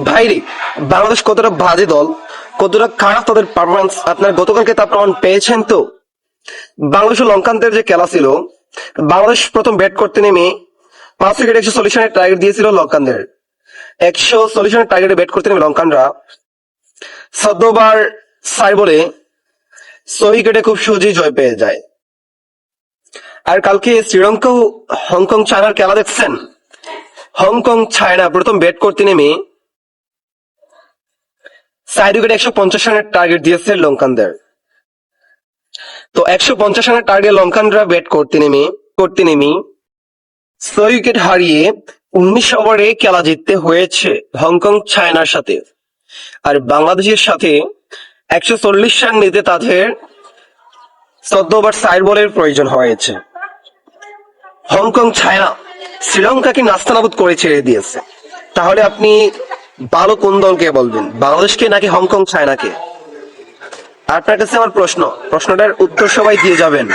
ভাইরে, বাংলাদেশ কতটা বাজে দল, কতটা খারাপ তাদের পারফরমেন্স আপনার গতকালকে তা প্রমাণ পেয়েছেন তো। বাংলাদেশ ও লঙ্কানদের যে খেলা ছিল, বাংলাদেশ প্রথম ব্যাট করতে নেমে 5 উইকেট 140 রানের টার্গেট দিয়েছিল লঙ্কানদের। 140 রানের টার্গেটে ব্যাট করতে নেমে লঙ্কানরা 14 ওভার 6 বলে 6 উইকেটে খুব সহজেই জয় পেয়ে যায়। আর কালকে শ্রীলঙ্কা ও হংকং চায়নার খেলা দেখছেন। হংকং চায়না প্রথম ব্যাট করতে নেমে 4 উইকেটে 150 রানের টার্গেট দিয়েছে লঙ্কানদের। তো 150 রানের টার্গেট লঙ্কানরা ব্যাট করতে নেমে 6 উইকেট হারিয়ে 19 ওভারে খেলা জিততে হয়েছে হংকং চায়নার সাথে। আর বাংলাদেশের সাথে 140 রান নিতে তাদের 14 ওভার 4 বলের প্রয়োজন হয়েছে। হংকং চায়না শ্রীলঙ্কাকে নাস্তানাবুদ করে ছেড়ে দিয়েছে। তাহলে আপনি ভালো কোন দলকে বলবেন, বাংলাদেশকে নাকি হংকং চায়নাকে? আপনার কাছে আমার প্রশ্নটার উত্তর সবাই দিয়ে যাবেন।